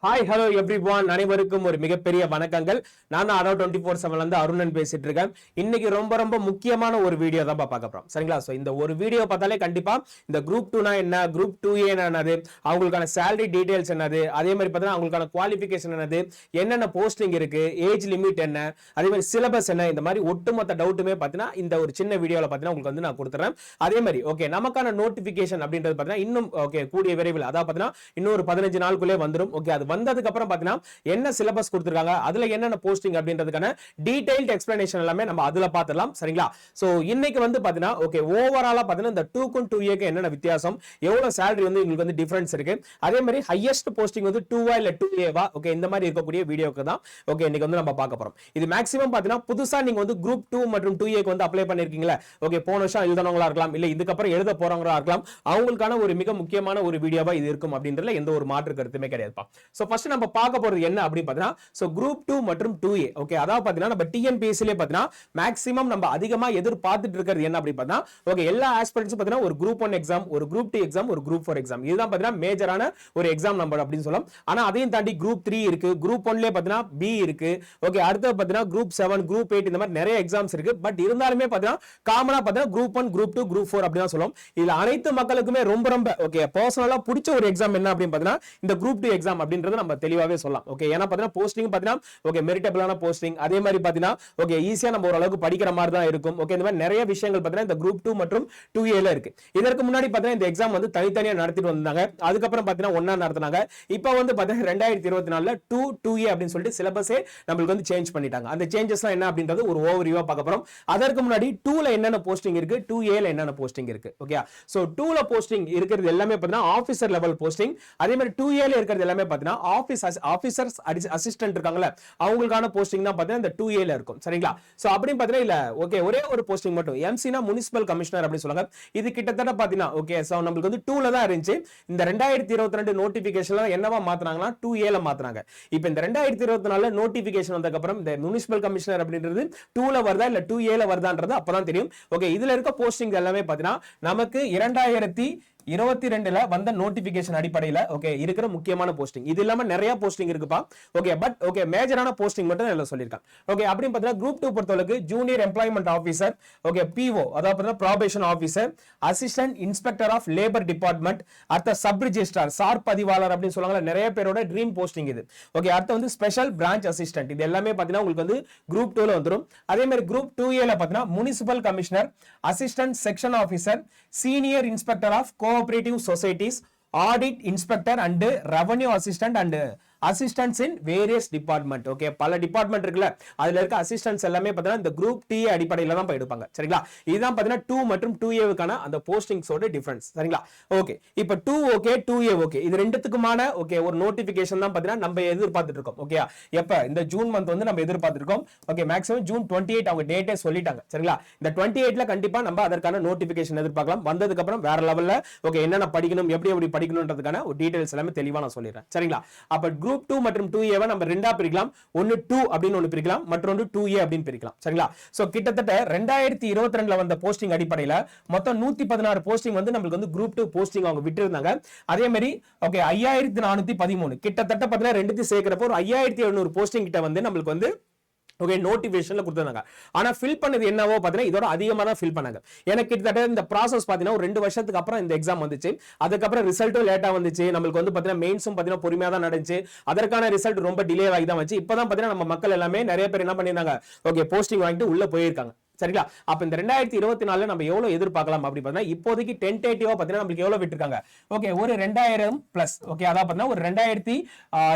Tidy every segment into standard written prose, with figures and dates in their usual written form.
Hi hello everyone, அனைவருக்கும் ஒரு மிகப்பெரிய வணக்கங்கள். நான் அரோ 24/7 இருந்து அருணன் பேசிட்டு இருக்கேன். இன்னைக்கு ரொம்ப ரொம்ப முக்கியமான ஒரு வீடியோ தான் பார்க்க போறோம். சரிங்களா? சோ இந்த ஒரு வீடியோ பார்த்தாலே கண்டிப்பா இந்த குரூப் 2 என்ன, குரூப் 2A என்னது, அவங்களுக்கான salary டீடைல்ஸ் என்னது, அதே மாதிரி பார்த்தா அவங்களுக்கான குவாலிஃபிகேஷன் என்னது, என்னென்ன போஸ்டிங் இருக்கு, ஏஜ் லிமிட் என்ன, அதே மாதிரி சிலபஸ் என்ன, இந்த மாதிரி ஒட்டுமொத்த டவுட்டுமே பார்த்தீங்கன்னா இந்த ஒரு சின்ன வீடியோல பார்த்தீங்கன்னா உங்களுக்கு வந்து நான் கொடுத்துறேன். அதே மாதிரி ஓகே நமக்கான நோட்டிபிகேஷன் அப்படின்றது பார்த்தீங்கன்னா இன்னும் ஓகே கூடிய விரைவில், அதாவது பார்த்தீங்கன்னா இன்னும் ஒரு 15 நாளுக்குள்ளே வந்துடும். ஓகே அது வந்ததுக்கு அப்புறம் பாத்தீங்கன்னா என்ன சிலபஸ் கொடுத்திருக்காங்க, அதுல என்னென்ன போஸ்டிங் அப்படின்றதுக்கான டீடைல்ட் எக்ஸ்பிளனேஷன் எல்லாமே நம்ம அதுல பார்த்துடலாம். சரிங்களா? சோ இன்னைக்கு வந்து பாத்தீங்கன்னா ஓகே ஓவராலா பாத்தீங்கன்னா இந்த 2க்கும் 2Aக்கு என்னென்ன வித்தியாசம், எவ்வளவு salary வந்து உங்களுக்கு வந்து டிஃபரன்ஸ் இருக்கு, அதே மாதிரி ஹையஸ்ட் போஸ்டிங் வந்து 2ஆ இல்ல 2Aவா, ஓகே இந்த மாதிரி இருக்கக்கூடிய வீடியோக்கு தான் ஓகே இன்னைக்கு வந்து நம்ம பார்க்க போறோம். இது மேக்ஸிமம் பாத்தீங்கன்னா புதுசா நீங்க வந்து குரூப் 2 மற்றும் 2Aக்கு வந்து அப்ளை பண்ணிருக்கீங்களா, ஓகே போன வருஷம் எழுதனவங்களா இருக்கலாம், இல்ல இதுக்கப்புறம் எழுத போறவங்களா இருக்கலாம், அவங்களுக்கான ஒரு மிக முக்கியமான ஒரு வீடியோவா இது இருக்கும் அப்படின்றதுல எந்த ஒரு மாற்று கருத்துமே கிடையாதுப்பா. சோ ஃபர்ஸ்ட் நம்ம பார்க்க போறது என்ன அப்படி பாத்தீங்கன்னா சோ குரூப் 2 மற்றும் 2A ஓகே அதாவது பாத்தீங்கன்னா நம்ம TNPSC-ல பாத்தீங்கன்னா மேக்ஸிமம் நம்ம அதிகமா எதிர்பார்த்துட்டு இருக்கிறது என்ன அப்படி பாத்தீங்கன்னா ஓகே எல்லா ஆஸ்பிரண்ட்ஸும் பாத்தீங்கன்னா ஒரு குரூப் 1 எக்ஸாம், ஒரு குரூப் 2 எக்ஸாம், ஒரு குரூப் 4 எக்ஸாம், இதுதான் பாத்தீங்கன்னா மேஜரான ஒரு எக்ஸாம் நம்பர் அப்படின்னு சொல்லலாம். ஆனா அதையும் தாண்டி குரூப் 3 இருக்கு, குரூப் 1ல பாத்தீங்கன்னா B இருக்கு, ஓகே அடுத்து பாத்தீங்கன்னா குரூப் 7, குரூப் 8 இந்த மாதிரி நிறைய எக்ஸாம்ஸ் இருக்கு. பட் இருந்தாலுமே பாத்தீங்கன்னா காமனா பாத்தீங்கன்னா குரூப் 1, குரூப் 2, குரூப் 4 அப்படி தான் சொல்லுவோம். இதுல அனைத்து மக்களுக்குமே ரொம்ப ரொம்ப ஓகே பர்சனலா பிடிச்ச ஒரு எக்ஸாம் என்ன அப்படின்னு பாத்தீங்கன்னா இந்த குரூப் 2 எக்ஸாம் அப்படின்றது நம்ம தெளிவாவே சொல்லலாம். ஓகே ஏன்னா பாத்தீங்கன்னா போஸ்டிங் பாத்தீங்கன்னா ஓகே மெரிட்டபிளான போஸ்டிங், அதே மாதிரி பாத்தீங்கன்னா ஓகே ஈஸியா நம்ம ஓரளவுக்கு படிக்கிற மாதிரி தான் இருக்கும். ஓகே இந்த மாதிரி நிறைய விஷயங்கள் பாத்தீங்கன்னா இந்த குரூப் 2 மற்றும் 2A ல இருக்கு. இதற்கு முன்னாடி பாத்தீங்கன்னா இந்த எக்ஸாம் வந்து தனித்தனியா நடத்திட்டு வந்தாங்க, அதுக்கப்புறம் பாத்தீங்கன்னா ஒண்ணா நடத்துனாங்க. இப்போ வந்து பாத்தீங்கன்னா 2024ல 2A அப்படின்னு சொல்லிட்டு சிலபஸே நம்மளுக்கு வந்து சேஞ்ச் பண்ணிட்டாங்க. அந்த சேஞ்சஸ்லாம் என்ன அப்படின்றது ஒரு ஓவர்வியூவா பார்க்க போறோம். அதற்கு முன்னாடி 2ல என்னென்ன போஸ்டிங் இருக்கு, 2A ல என்னென்ன போஸ்டிங் இருக்கு. ஓகே சோ 2ல போஸ்டிங் இருக்கிறது எல்லாமே பாத்தீங்கன்னா ஆபீசர் லெவல் போஸ்டிங், அதே மாதிரி 2A ல இருக்கிறது எல்லாமே பாத்தீங்கன்னா ஆபீசர்ஸ் அசிஸ்டன்ட் இருக்காங்கல அவங்களுக்கான போஸ்டிங் தான் பாத்தீங்கன்னா இந்த 2A ல இருக்கும். சரிங்களா? சோ அப்படி பாத்தீங்கன்னா இல்ல ஓகே ஒரே ஒரு போஸ்டிங் மட்டும் MC னா முனிசிபல் கமிஷனர் அப்படி சொல்றாங்க. இது கிட்டத்தட்ட பாத்தீங்கன்னா ஓகே சோ நமக்கு வந்து 2ல தான் இருந்துச்சு. இந்த 2022 நோட்டிபிகேஷன்ல என்னவா மாத்துறாங்கன்னா 2A ல மாத்துறாங்க. இப்போ இந்த 2024ல நோட்டிபிகேஷன் வந்ததுக்கு அப்புறம் இந்த முனிசிபல் கமிஷனர் அப்படின்றது 2ல வருதா இல்ல 2A ல வருதான்றது அப்பதான் தெரியும். ஓகே இதுல இருக்க போஸ்டிங் எல்லாமே பாத்தீங்கன்னா நமக்கு 2022ல வந்த நோட்டிபிகேஷன் அடிப்படையில் ஓகே இருக்கிற முக்கியமான போஸ்டிங். இது இல்லாம நிறைய போஸ்டிங் இருக்குப்பா. ஓகே பட் ஓகே மேஜரான போஸ்டிங் மட்டும் நான் சொல்லிருக்கேன். ஓகே அப்படின்னு பார்த்தீங்கன்னா குரூப் 2 பொறுத்தவரைக்கு junior employment officer, okay PO அதாவது probation officer, assistant inspector of labour department, அடுத்த சப் ரிஜிஸ்ட்ரார், சார் பதிவாளர் அப்படின்னு சொல்லுவாங்க, நிறைய பேரோட ட்ரீம் போஸ்டிங் இது. ஓகே அடுத்து வந்து ஸ்பெஷல் பிரான்ச் அசிஸ்டன்ட், இது எல்லாமே பார்த்தீங்கன்னா உங்களுக்கு வந்து குரூப் 2ல வந்துடும். அதே மாதிரி குரூப் 2A ல பார்த்தீங்கன்னா municipal commissioner, assistant section officer, senior inspector of cooperative societies, audit inspector and revenue assistant and assistants in various department. Okay பல டிபார்ட்மெண்ட் இருக்குல்ல அதுல இருக்க அசிஸ்டன்ட்ஸ் எல்லாமே பார்த்தீங்கன்னா இந்த குரூப் டி அடிப்படையில் தான் எடுப்பாங்க. சரிங்களா? இதுதான் பார்த்தீங்கன்னா 2 மற்றும் 2A அந்த போஸ்டிங்ஸோட டிஃபரன்ஸ். சரிங்களா? ஓகே இப்போ 2 ஓகே 2A ஓகே இது ரெண்டுத்துக்குமான ஓகே ஒரு நோட்டிபிகேஷன் தான் பார்த்தீங்கன்னா நம்ம எதிர்பார்த்துட்டு இருக்கோம். ஓகே எப்ப இந்த ஜூன் மந்த் வந்து நம்ம எதிர்பார்த்துருக்கோம். ஓகே மேக்ஸிமம் ஜூன் 28 அவங்க டேட்டே சொல்லிட்டாங்க. சரிங்களா? இந்த 28ல கண்டிப்பா நம்ம அதற்கான நோட்டிபிகேஷன் எதிர்பார்க்கலாம். வந்ததுக்கு அப்புறம் வேற லெவல்ல ஓகே என்னென்ன படிக்கணும், எப்படி படிக்கணும்ன்றதுக்கான ஒரு டீடைல்ஸ் எல்லாமே தெளிவா நான் சொல்லிடுறேன். சரிங்களா? அப்ப குரூப் 2 மற்றும் 2A நம்ம ரெண்டா பிரிக்கலாம். ஒன்னு 2 அப்படின்னு ஒன்னு பிரிக்கலாம், மற்றொன்று 2A அப்படின்னு பிரிக்கலாம். சரிங்களா? சோ கிட்டத்தட்ட 2022ல வந்த போஸ்டிங் அடிப்படையில் மொத்தம் 116 போஸ்டிங் வந்து நமக்கு வந்து குரூப் 2 போஸ்டிங் அவங்க விட்டு இருந்தாங்க. அதே மாதிரி ஓகே 5413 கிட்டத்தட்ட பார்த்தீங்கன்னா ரெண்டுத்தையும் சேர்க்கிறப்போ ஒரு 5700 போஸ்டிங் கிட்ட வந்து நமக்கு வந்து ஓகே நோட்டிபிகேஷன்ல கொடுத்தாங்க. ஆனா ஃபில் பண்ணது என்னவோ பாத்தீங்கன்னா இதோட அதிகமா தான் ஃபில் பண்ணாங்க. எனக்கு கிட்டத்தட்ட இந்த ப்ராசஸ் பாத்தீங்கன்னா ஒரு 2 வருஷத்துக்கு அப்புறம் இந்த எக்ஸாம் வந்துச்சு. அதுக்கப்புறம் ரிசல்ட்டும் லேட்டா வந்துச்சு. நமக்கு வந்து பாத்தீங்கன்னா மெயின்ஸும் பாத்தீங்கன்னா பொறுமையா தான் நடந்துச்சு. அதற்கான ரிசல்ட் ரொம்ப டிலே ஆகி தான் வந்துச்சு. இப்பதான் பாத்தீங்கன்னா நம்ம மக்கள் எல்லாமே நிறைய பேர் என்ன பண்ணிருந்தாங்க ஓகே போஸ்டிங் வாங்கிட்டு உள்ள போயிருக்காங்க. சரிங்களா? அப்ப இந்த 2024ல நம்ம எவ்வளவு எதிர்பார்க்கலாம் அப்படி பார்த்தா இப்போதைக்கு டென்டேட்டிவா பாத்தீங்கன்னா நமக்கு எவ்வளவு விட்டுருக்காங்க ஓகே ஒரு 2000 பிளஸ் ஓகே அதாவது பாத்தீங்கன்னா ஒரு 2080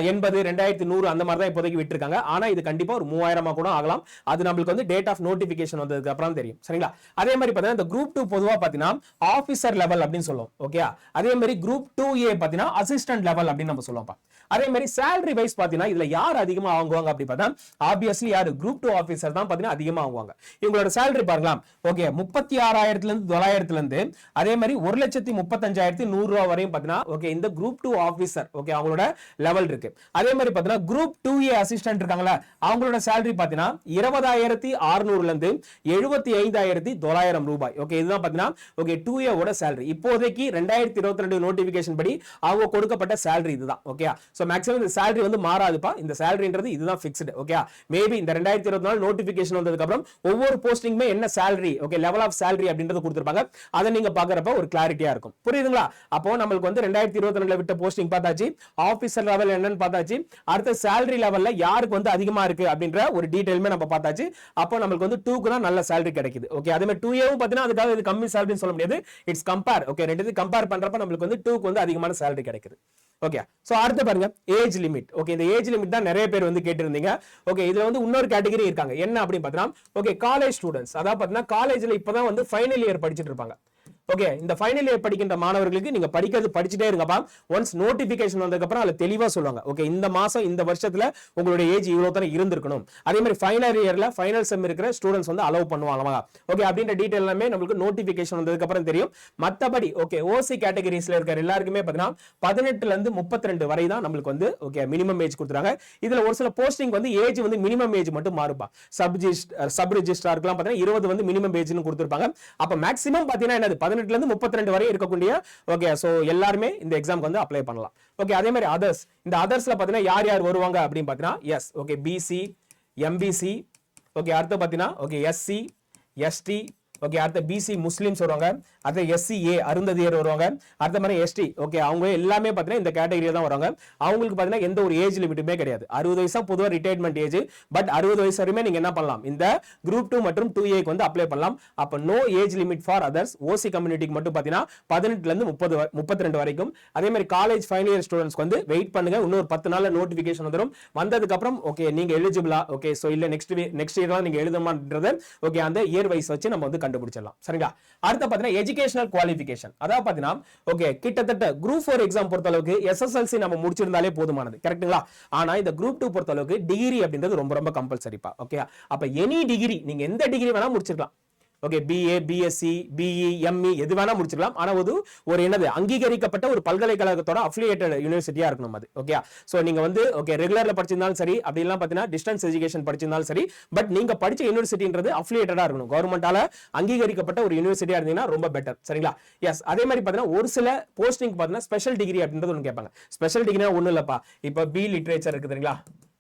2100 அந்த மாதிரி தான் இப்போதைக்கு விட்டுருக்காங்க. ஆனா இது கண்டிப்பா ஒரு 3000 கூட ஆகலாம். அது நமக்கு வந்து டேட் ஆஃப் நோட்டிபிகேஷன் வந்ததுக்கு அப்புறம் தெரியும். சரிங்களா? அதே மாதிரி பாத்தீங்கன்னா இந்த குரூப் 2 பொதுவா பாத்தீங்கன்னா ஆபீசர் லெவல் அப்படின்னு சொல்லுவோம். ஓகே அதே மாதிரி குரூப் 2A பாத்தீங்கன்னா அசிஸ்டன்ட் லெவல் அப்படின்னு நம்ம சொல்லுவோம். அதே மாதிரி salary வைஸ் பாத்தீங்கன்னா இதுல யார் அதிகமா வாங்குவாங்க அப்படி பார்த்தா ஆப்வியஸ்லி யாரு குரூப் 2 ஆபீசர் தான் பாத்தீங்கன்னா அதிகமா வாங்குவாங்க. இவங்களோட சேலரி பாருங்களா, ஓகே 36,000 இருந்து 900 இருந்து அதே மாதிரி 1,35,100 ரூபாய் வரையும் பாத்தீங்கன்னா ஓகே இந்த குரூப் 2 ஆபீசர் ஓகே அவங்களோட லெவல் இருக்கு. அதே மாதிரி பாத்தீங்கன்னா குரூப் 2A அசிஸ்டன்ட் இருக்காங்களா, அவங்களோட சேலரி பாத்தீங்கன்னா 20,600 இருந்து 75,900 ரூபாய். ஓகே இதுதான் பாத்தீங்கன்னா ஓகே 2A ஓட சேலரி. இப்போதைக்கு 2022 நோட்டிபிகேஷன் படி அவங்க கொடுக்கப்பட்ட சேலரி இதுதான். ஓகே சோ மேக்ஸிமம் இந்த சேலரி வந்து மாறாதுப்பா, இந்த சேலரின்றது இதுதான் ஃபிக்ஸ்டு. ஓகே மேபி இந்த 2024 நோட்டிபிகேஷன் வந்ததுக்கு அப்புறம் ஒவ்வொரு போஸ்டிங்குமே என்ன salary okay level of salary அப்படின்றது கொடுத்திருப்பாங்க, அதை நீங்க பாக்குறப்ப ஒரு கிளாரிட்டியா இருக்கும். புரியுதுங்களா? அப்போ நம்மளுக்கு வந்து 2022 விட்ட போஸ்டிங் பார்த்தாச்சு, ஆபீசர் லெவல் என்னன்னு பார்த்தாச்சு, அடுத்த சேலரி லெவல்ல யாருக்கு வந்து அதிகமா இருக்கு அப்படின்ற ஒரு டீடைலுமே நம்ம பார்த்தாச்சு. அப்போ நமக்கு வந்து 2க்கு தான் நல்ல சேலரி கிடைக்குது. ஓகே அதே மாதிரி 2Aவும் பார்த்தீங்கன்னா அதுக்காக இது கம்மி சேலரின்னு சொல்ல முடியாது, இட்ஸ் கம்பேர். ஓகே ரெண்டு கம்பேர் பண்றப்ப நமக்கு வந்து 2க்கு வந்து அதிகமான சேலரி கிடைக்குது. ஓகே சோ அடுத்து பாருங்க ஏஜ் லிமிட். ஓகே இந்த ஏஜ் லிமிட் தான் நிறைய பேர் வந்து கேட்டிருந்தீங்க. ஓகே இதுல வந்து இன்னொரு கேட்டகரி இருக்காங்க, என்ன அப்படின்னு பார்த்தீங்கன்னா ஓகே காலேஜ் ஸ்டூடெண்ட்ஸ். அதாவது பார்த்தீங்கன்னா காலேஜ்ல இப்பதான் வந்து ஃபைனல் இயர் படிச்சிட்டு இருப்பாங்க. ஓகே இந்த ஃபைனல் இயர் படிக்கின்ற மாணவர்களுக்கு நீங்க படிச்சுட்டே இருங்கப்பா. ஒன்ஸ் நோட்டிபிகேஷன் வந்ததுக்கு அப்புறம் அதுல தெளிவா சொல்லுவாங்க. ஓகே இந்த மாசம் இந்த வருஷத்துல உங்களுடைய ஏஜ் இவ்வளவு தான் இருந்திருக்கணும். அதே மாதிரி ஃபைனல் இயர்ல ஃபைனல் செம் இருக்கிற ஸ்டூடெண்ட்ஸ் வந்து அலோவ் பண்ணுவாங்க. ஓகே அப்படின்ற டீடைல் எல்லாமே நமக்கு நோட்டிபிகேஷன் வந்ததுக்கு அப்புறம் தெரியும். மத்தபடி ஓகே ஓசி கேட்டகரிஸ்ல இருக்கிற எல்லாருக்குமே பாத்தீங்கன்னா 18 இருந்து 32 வரை தான் நமக்கு வந்து ஓகே மினிமம் ஏஜ் கொடுத்துறாங்க. இதுல ஒரு சில போஸ்டிங் வந்து ஏஜ் வந்து மினிமம் ஏஜ் மட்டும் மாறுபா. சப் ரெஜிஸ்ட்ரார்க்குலாம் பாத்தீங்கன்னா 20 வந்து மினிமம் ஏஜ்னு கொடுத்திருப்பாங்க. அப்ப மேக்ஸிமம் பாத்தீங்கன்னா என்னது 18 ல இருந்து 32 வரை இருக்கக்கூடிய ஓகே சோ எல்லாரும் இந்த எக்ஸாம்க்கு வந்து அப்ளை பண்ணலாம். ஓகே அதே மாதிரி அதர்ஸ், இந்த அதர்ஸ்ல பாத்தீங்கன்னா யார் யார் வருவாங்க அப்படின்னு பாத்தீங்கன்னா S okay BC, MBC, okay அடுத்து பாத்தீங்கன்னா ஓகே எஸ்சி, எஸ்டி, ஓகே அடுத்த பிசி முஸ்லிம்ஸ் வருவாங்க, அடுத்த எஸ்சிஏ அருந்ததியர் வருவாங்க, அடுத்த மாதிரி எஸ்டி ஓகே அவங்க எல்லாமே பாத்தீங்கன்னா இந்த கேட்டகரியில தான் வருவாங்க. அவங்களுக்கு பாத்தீங்கன்னா எந்த ஒரு ஏஜ் லிமிட்டுமே கிடையாது. 60 வயசா பொதுவா ரிட்டையர்மெண்ட் ஏஜ், பட் 60 வயசு வரையுமே நீங்க என்ன பண்ணலாம், இந்த குரூப் 2 மற்றும் 2A வந்து அப்ளை பண்ணலாம். அப்ப no age limit for others. OC கம்யூனிட்டிக்கு மட்டும் பாத்தீங்கன்னா 18 ல இருந்து 32 வரைக்கும். அதே மாதிரி காலேஜ் ஃபைனல் இயர் ஸ்டூடெண்ட்ஸ்க்கு வந்து வெயிட் பண்ணுங்க, இன்னொரு 10 நாள்ல நோட்டிபிகேஷன் வந்துரும். வந்ததுக்கு அப்புறம் ஓகே நீங்க எலிஜிபிளா ஓகே சோ இல்ல நெக்ஸ்ட் இயர் நீங்க எழுதணும்ன்றது ஓகே அந்த இயர் வைஸ் வச்சு நம்ம வந்து கண்டுபிடிச்சிடலாம். சரிங்களா? அடுத்து பாத்தீங்கன்னா எஜுகேஷனல் குவாலிஃபிகேஷன். அதாவது பாத்தீங்கன்னா ஓகே கிட்டத்தட்ட குரூப் 4 எக்ஸாம் பொறுத்த அளவுக்கு SSLC நம்ம முடிச்சிருந்தாலே போதுமானது. கரெக்ட்டுங்களா? ஆனா இந்த குரூப் 2 பொறுத்த அளவுக்கு டிகிரி அப்படின்றது ரொம்ப ரொம்ப கம்பல்சரிப்பா. ஓகே அப்ப எனி டிகிரி நீங்க எந்த டிகிரி வேணா முடிச்சிருக்கலாம். Okay BA, BSc, BE, ME எது வேணா முடிச்சிடலாம். ஆனா ஒரு என்னது அங்கீகரிக்கப்பட்ட ஒரு பல்கலைக்கழகத்தோட அஃபிலியேட்டட் யூனிவர்சிட்டியா இருக்கணும் அது. ஓகே சோ நீங்க வந்து ஓகே ரெகுலர்ல படிச்சிருந்தாலும் சரி, அப்படி எல்லாம் பாத்தீங்கன்னா டிஸ்டன்ஸ் எஜுகேஷன் படிச்சிருந்தாலும் சரி, பட் நீங்க படிச்ச யூனிவர்சிட்டின்றது அஃபிலியேட்டடா இருக்கணும். கவர்மெண்டால அங்கீகரிக்கப்பட்ட ஒரு யூனிவர்சிட்டியா இருந்தீங்கன்னா ரொம்ப பெட்டர். சரிங்களா? எஸ் அதே மாதிரி பாத்தீங்கன்னா ஒரு சில போஸ்டிங் பாத்தீங்கன்னா ஸ்பெஷல் டிகிரி அப்படின்றது ஒன்று கேட்பாங்க. ஸ்பெஷல் டிகிரினா ஒண்ணும் இல்லப்பா, இப்போ B லிட்ரேச்சர் இருக்கு தெரியுங்களா?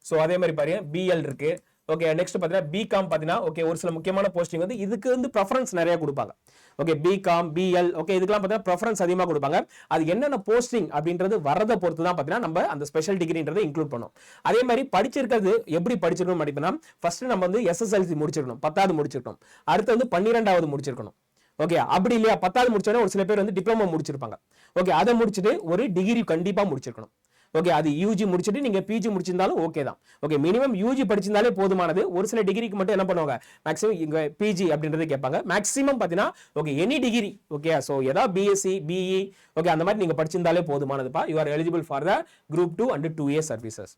சோ அதே மாதிரி பாருங்க BL இருக்கு. ஓகே நெக்ஸ்ட் பாத்தீங்கன்னா பிகாம் பாத்தீங்கன்னா ஓகே ஒரு சில முக்கியமான போஸ்டிங் வந்து இதுக்கு வந்து preference நிறைய கொடுப்பாங்க. ஓகே பிகாம், BL ஓகே இதுக்கெல்லாம் பாத்தீங்கன்னா preference அதிகமா கொடுப்பாங்க. அது என்னென்ன போஸ்டிங் அப்படின்றது வரத பொறுத்து தான் பாத்தீங்கன்னா நம்ம அந்த ஸ்பெஷல் டிகிரின்றதை இன்க்ளூட் பண்ணோம். அதே மாதிரி படிச்சிருக்கிறது எப்படி படிச்சிருக்கணும் அப்படின்னா ஃபர்ஸ்ட் நம்ம வந்து SSLC முடிச்சிருக்கணும், 10வது முடிச்சிருக்கணும். அடுத்து வந்து 12வது முடிச்சிருக்கணும். ஓகே அப்படி இல்லையா 10வது முடிச்சோடனே ஒரு சில பேர் வந்து டிப்ளமோ முடிச்சிருப்பாங்க. ஓகே அதை முடிச்சுட்டு ஒரு டிகிரி கண்டிப்பா முடிச்சிருக்கணும். ஓகே அது யூஜி முடிச்சிட்டு நீங்க பிஜி முடிச்சிருந்தாலும் ஓகே தான். ஓகே மினிமம் யூஜி படிச்சிருந்தாலே போதுமானது. ஒரு சில டிகிரிக்கு மட்டும் என்ன பண்ணுவாங்க, மேக்ஸிமம் இங்க பிஜி அப்படின்றது கேட்பாங்க. மேக்ஸிமம் பாத்தீங்கன்னா okay any degree okay so ஏதாவது BSc, BE ஓகே அந்த மாதிரி நீங்க படிச்சிருந்தாலே போதுமானதுப்பா. You are eligible for the group 2 and 2A services.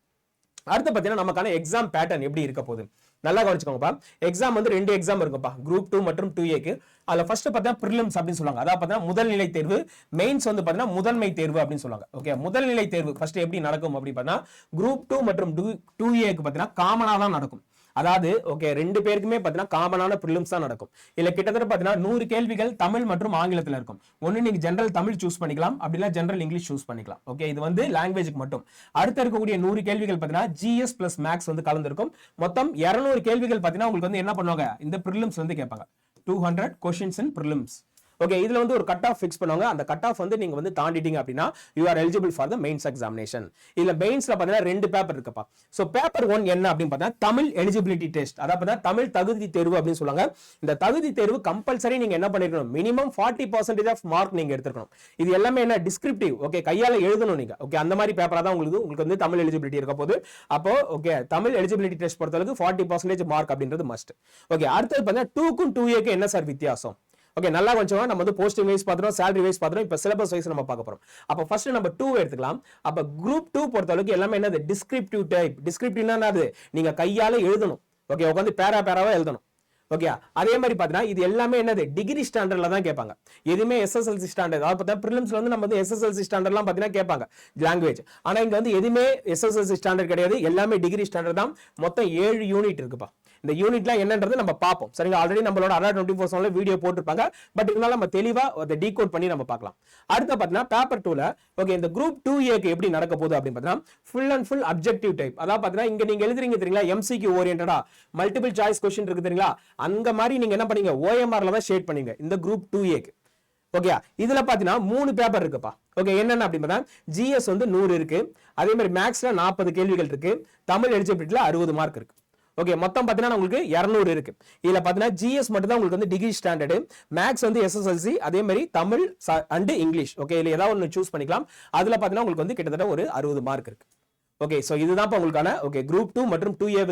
அடுத்து பாத்தீங்கன்னா நமக்கான எக்ஸாம் பேட்டர்ன் எப்படி இருக்க போகுது நல்லா கவனிச்சுக்கோங்கப்பா. எக்ஸாம் வந்து 2 எக்ஸாம் இருக்குப்பா குரூப் 2 மற்றும் 2Aக்கு. அதுல ஃபர்ஸ்ட் பார்த்தீங்கன்னா ப்ரிலிம்ஸ் அப்படின்னு சொல்லுவாங்க. அதாவது பார்த்தீங்கன்னா முதல்நிலை தேர்வு. மெயின்ஸ் வந்து பார்த்தீங்கன்னா முதன்மை தேர்வு அப்படின்னு சொல்லுவாங்க. ஓகே முதல்நிலை தேர்வு ஃபர்ஸ்ட் எப்படி நடக்கும் அப்படி பார்த்தீங்கன்னா குரூப் 2 மற்றும் 2Aக்கு பார்த்தீங்கன்னா காமனா தான் நடக்கும். அதாவது ஓகே ரெண்டு பேருக்குமே பார்த்தீங்கன்னா காமனான ப்ரிலிம்ஸ் தான் நடக்கும். இல்ல கிட்டத்தட்ட பார்த்தீங்கன்னா 100 கேள்விகள் தமிழ் மற்றும் ஆங்கிலத்தில் இருக்கும். ஒன்னு நீங்க ஜெனரல் தமிழ் சூஸ் பண்ணிக்கலாம், அப்படின்னா ஜெனரல் இங்கிலீஷ் சூஸ் பண்ணிக்கலாம். ஓகே இது வந்து லாங்குவேஜ்க்கு மட்டும். அடுத்து இருக்கக்கூடிய 100 கேள்விகள் பார்த்தீங்கன்னா GS பிளஸ் மேக்ஸ் வந்து கலந்துருக்கும். மொத்தம் 200 கேள்விகள் பார்த்தீங்கன்னா உங்களுக்கு வந்து என்ன பண்ணுவாங்க, இந்த ப்ரிலிம்ஸ் வந்து கேட்பாங்க. 200 கொஸ்டின்ஸ் இன் ப்ரிலிம்ஸ். ஓகே இதுல வந்து ஒரு கட் ஆஃப் ஃபிக்ஸ் பண்ணுவாங்க. அந்த கட் ஆஃப் வந்து நீங்க வந்து தாண்டிட்டீங்க அப்படின்னா you are eligible for the mains examination. இதுல மெயின்ஸ்ல பாத்தீங்கன்னா 2 பேப்பர் இருக்குப்பா. சோ பேப்பர் 1 என்ன அப்படின்னு பார்த்தா தமிழ் எலிஜிபிலிட்டி டெஸ்ட், அதாவது தமிழ் தகுதி தேர்வு அப்படின்னு சொல்லுவாங்க. இந்த தகுதி தேர்வு கம்பல்சரி நீங்க என்ன பண்ணிருக்கணும், மினிமம் 40% ஆஃப் மார்க் நீங்க எடுத்துக்கணும். இது எல்லாமே என்ன டிஸ்கிரிப்டிவ், ஓகே கையால எழுதணும் நீங்க. ஓகே அந்த மாதிரி பேப்பரா தான் உங்களுக்கு வந்து தமிழ் எலிஜிபிலிட்டி இருக்க போது. அப்போ ஓகே தமிழ் எலிஜிபிலிட்டி டெஸ்ட் பொறுத்தளவுக்கு 40% மார்க் அப்படின்றது மஸ்ட். ஓகே அடுத்தது பார்த்தீங்கன்னா 2க்கும் 2Aக்கு என்ன சார் வித்தியாசம். ஓகே நல்லா கொஞ்சம் நம்ம வந்து போஸ்டிங் வைஸ் பார்த்துறோம், salary வைஸ் பார்த்துறோம், இப்போ சிலபஸ் வைஸ் நம்ம பார்க்க போறோம். அப்போ ஃபர்ஸ்ட் நம்ம 2 எடுத்துக்கலாம். அப்போ குரூப் 2 பொறுத்தளவுக்கு எல்லாமே என்னது டிஸ்கிரிப்டிவ் டைப். டிஸ்கிரிப்டிவ்னா என்னது, நீங்க கையால எழுதணும். ஓகே உட்காந்து பேராவா எழுதணும். ஓகே, அதே மாதிரி பாத்தீங்கன்னா இது எல்லாமே என்னது டிகிரி ஸ்டாண்டர்ட்ல தான் கேட்பாங்க. எதுவுமே எஸ்எஸ்எல்சி ஸ்டாண்டர்ட், அதாவது பார்த்தா பிரிலிம்ஸ்ல வந்து நம்ம வந்து எஸ்எஸ்எல்சி ஸ்டாண்டர்ட்லாம் பாத்தீங்கன்னா கேட்பாங்க லாங்குவேஜ். ஆனா இங்க வந்து எதுவுமே எஸ்எஸ்எல்சி ஸ்டாண்டர்ட் கிடையாது, எல்லாமே டிகிரி ஸ்டாண்டர்ட் தான். மொத்தம் 7 யூனிட் இருக்குப்பா. இந்த யூனிட்லாம் என்னன்றது நம்ம பார்ப்போம். சரிங்களா, ஆல்ரெடி நம்மளோட ADA 24/7 வீடியோ போட்டுருப்பாங்க. பட் இருந்தாலும் நம்ம தெளிவா அதை டீகோட் பண்ணி நம்ம பார்க்கலாம். அடுத்து பாத்தீங்கன்னா பேப்பர் 2ல ஓகே இந்த குரூப் 2A எப்படி நடக்க போகுது அப்படின்னு பாத்தீங்கன்னா full and full objective type. அதாவது பாத்தீங்கன்னா இங்க நீங்க எழுதுறீங்க தெரியுங்களா, எம்சிக்யூ ஓரியன்டடா மல்டிபிள் சாய்ஸ் கொஸ்டின் இருக்கு தெரியுங்களா, அந்த மாதிரி நீங்க என்ன பண்ணீங்க OMRல தான் ஷேட் பண்ணீங்க இந்த குரூப் 2Aக்கு. ஓகே, இதுல பாத்தீங்கன்னா 3 பேப்பர் இருக்குப்பா. ஓகே, என்னென்ன அப்படின்னு பார்த்தா ஜிஎஸ் வந்து 100 இருக்கு, அதே மாதிரி மேக்ஸ்ல 40 கேள்விகள் இருக்கு, தமிழ் எலிஜிபிலிட்டில 60 மார்க் இருக்கு. ஓகே, மொத்தம் பாத்தீங்கன்னா உங்களுக்கு 200 இருக்கு. இதுல பாத்தீங்கன்னா ஜிஎஸ் மட்டும் தான் உங்களுக்கு வந்து டிகிரி ஸ்டாண்டர்ட், மேக்ஸ் வந்து எஸ்எஸ்எல்சி, அதே மாதிரி தமிழ் அண்ட் இங்கிலீஷ். ஓகே, இல்ல ஏதாவது ஒன்று சூஸ் பண்ணிக்கலாம். அதுல பாத்தீங்கன்னா உங்களுக்கு வந்து கிட்டத்தட்ட ஒரு 60 மார்க் இருக்கு. ஓகே, சோ இதுதான் உங்களுக்கான ஓகே குரூப் 2 மற்றும் 2A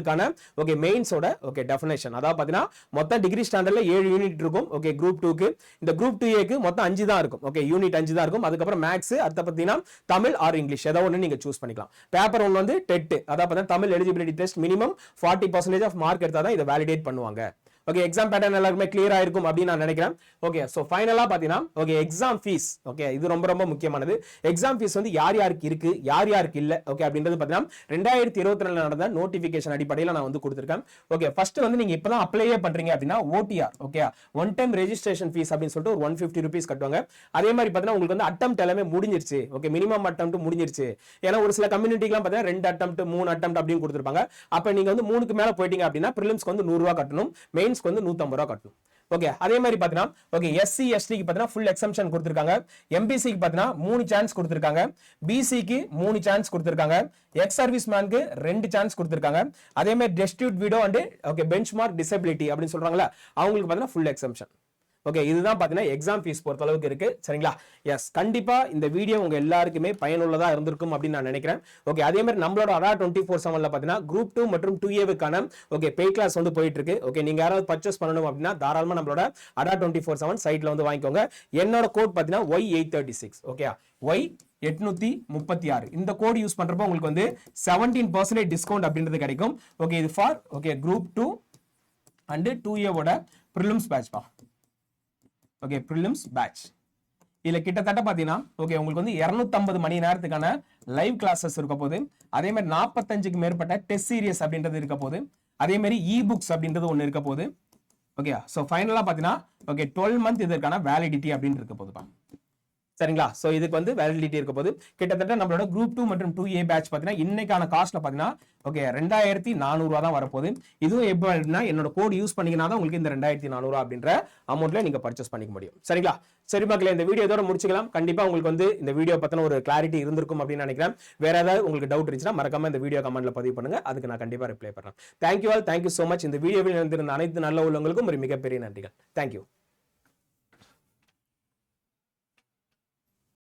ஓகே மெயின்ஸோட ஓகே டெஃபினேஷன். அதாவது பாத்தீங்கன்னா மொத்தம் டிகிரி ஸ்டாண்டர்ட்ல 7 யூனிட் இருக்கும். ஓகே, குரூப் 2க்கு. இந்த குரூப் 2Aக்கு மொத்தம் 5 தான் இருக்கும். ஓகே, யூனிட் 5 தான் இருக்கும். அதுக்கப்புறம் மேக்ஸ், அடுத்த பாத்தீங்கன்னா தமிழ் ஆர் இங்கிலீஷ் ஏதாவது ஒன்று நீங்க சூஸ் பண்ணிக்கலாம். பேப்பர் 1 வந்து டெட், அதாவது பாத்தீங்கன்னா Tamil eligibility test minimum 40% of mark எடுத்தா தான் இதை வேலிடேட் பண்ணுவாங்க. ஓகே, எக்ஸாம் பேட்டர்ன் எல்லாருமே கிளியரா இருக்கும் அப்படின்னு நான் நினைக்கிறேன். ஓகே, சோ ஃபைனலா பாத்தீங்கன்னா ஓகே எக்ஸாம் ஃபீஸ். ஓகே, இது ரொம்ப ரொம்ப முக்கியமானது. எக்ஸாம் ஃபீஸ் வந்து யார் யாருக்கு இருக்கு யார் யாருக்கு இல்ல ஓகே அப்படின்றது பாத்தீங்கன்னா 2022 நடந்த நோட்டிபிகேஷன் அடிப்படையில் நான் வந்து கொடுத்திருக்கேன். ஓகே, ஃபர்ஸ்ட் வந்து நீங்க இப்பதான் அப்ளையே பண்றீங்க அப்படின்னா OTR okay one time registration fees அப்படின்னு சொல்லிட்டு ஒரு 150 ரூபீஸ் கட்டுவாங்க. அதே மாதிரி பாத்தீங்கன்னா உங்களுக்கு வந்து அட்டெம்ப்ட் எல்லாமே முடிஞ்சிருச்சு. ஓகே, மினிமம் அட்டெம்ப்ட் முடிஞ்சிருச்சு. ஏன்னா ஒரு சில கம்யூனிட்டிக்குலாம் பாத்தீங்கன்னா 2 அட்டெம்ப்ட் 3 அட்டெம்ப்ட் அப்படின்னு கொடுத்திருப்பாங்க. அப்ப நீங்க வந்து 3க்கு மேல போயிட்டீங்க அப்படின்னா பிரிலிம்ஸ்க்கு வந்து 100 ரூபாய் கட்டணும், மெயின்ஸ்க்கு வந்து 150 ரூபாய் கட்டணும். ஓகே, அதே மாதிரி பாத்தீங்கன்னா ஓகே எஸ்சி எஸ்டிக்கு பாத்தீங்கன்னா ஃபுல் எக்ஸம்ஷன் கொடுத்திருக்காங்க. எம்பிசிக்கு பாத்தீங்கன்னா 3 சான்ஸ் கொடுத்திருக்காங்க, பிசிக்கு 3 சான்ஸ் கொடுத்திருக்காங்க, எக்ஸ் சர்வீஸ் மேனுக்கு 2 சான்ஸ் கொடுத்திருக்காங்க. அதே மாதிரி destitute widow and okay benchmark disability அப்படின்னு சொல்றாங்களா, அவங்களுக்கு பாத்தீங்கன்னா ஃபுல் எக்ஸம்ஷன். ஓகே, இதுதான் பாத்தீங்கன்னா எக்ஸாம் ஃபீஸ் பொறுத்த அளவுக்கு இருக்கு. சரிங்களா, எஸ் கண்டிப்பா இந்த வீடியோ உங்க எல்லாருக்குமே பயனுள்ளதா இருந்திருக்கும் அப்படின்னு நான் நினைக்கிறேன். ஓகே, அதே மாதிரி நம்மளோட ADA 24/7ல பாத்தீங்கன்னா குரூப் 2 மற்றும் 2Aவுக்கான ஓகே பே கிளாஸ் வந்து போயிட்டு இருக்கு. ஓகே, நீங்க யாராவது பர்ச்சேஸ் பண்ணணும் அப்படின்னா தாராளமா நம்மளோட ADA 24/7 சைட்ல வந்து வாங்கிக்கோங்க. என்னோட கோட் பாத்தீங்கன்னா Y836. ஓகே, Y836 இந்த கோட் யூஸ் பண்றப்போ உங்களுக்கு வந்து 17% டிஸ்கவுண்ட் அப்படின்றது கிடைக்கும். ஓகே, இது ஃபார் ஓகே குரூப் 2 அண்ட் 2Aவோட பிரிலிம்ஸ் பேட்ச் பா. ஓகே, பிரிலிம்ஸ் பேட்ச் இதுல கிட்டத்தட்ட பாத்தீங்கன்னா ஓகே உங்களுக்கு வந்து 250 மணி நேரத்துக்கான லைவ் கிளாஸஸ் இருக்க போது, அதே மாதிரி 45க்கு மேற்பட்ட டெஸ்ட் சீரியஸ் அப்படின்றது இருக்க போது, அதே மாதிரி இ புக்ஸ் அப்படின்றது ஒன்னு இருக்க போது. ஓகே, சோ ஃபைனலா பாத்தீங்கன்னா ஓகே 12 மந்த் இதற்கான வேலிடிட்டி அப்படின்னு இருக்க போதுப்பா. சரிங்களா, சோ இதுக்கு வந்து வேலிடிட்டி இருக்க போது கிட்டத்தட்ட நம்மளோட குரூப் 2 மற்றும் 2A பேட்ச் பாத்தீங்கன்னா இன்னைக்கான காஸ்ட்ல பாத்தீங்கன்னா ஓகே 2400 ரூபாய் தான் வரப்போகுது. இதுவும் எப்போ அப்படின்னா என்னோட கோட் யூஸ் பண்ணீங்கன்னா தான் உங்களுக்கு இந்த 2400 அப்படின்ற அமௌண்ட்ல நீங்க பர்ச்சேஸ் பண்ணிக்க முடியும். சரிங்களா, சரி மக்களே, இந்த வீடியோ இதோட முடிச்சுக்கலாம். கண்டிப்பா உங்களுக்கு வந்து இந்த வீடியோ பத்தின ஒரு கிளாரிட்டி இருந்திருக்கும் அப்படின்னு நினைக்கிறேன். வேற ஏதாவது உங்களுக்கு டவுட் இருந்துச்சுன்னா மறக்காம இந்த வீடியோ கமெண்ட்ல பதிவு பண்ணுங்க, அதுக்கு நான் கண்டிப்பா ரிப்ளை பண்றேன். Thank you all, thank you so much. இந்த வீடியோவில் இருந்திருந்த அனைத்து நல்ல உள்ளவங்களுக்கும் ஒரு மிகப்பெரிய நன்றிகள். தேங்க்யூ.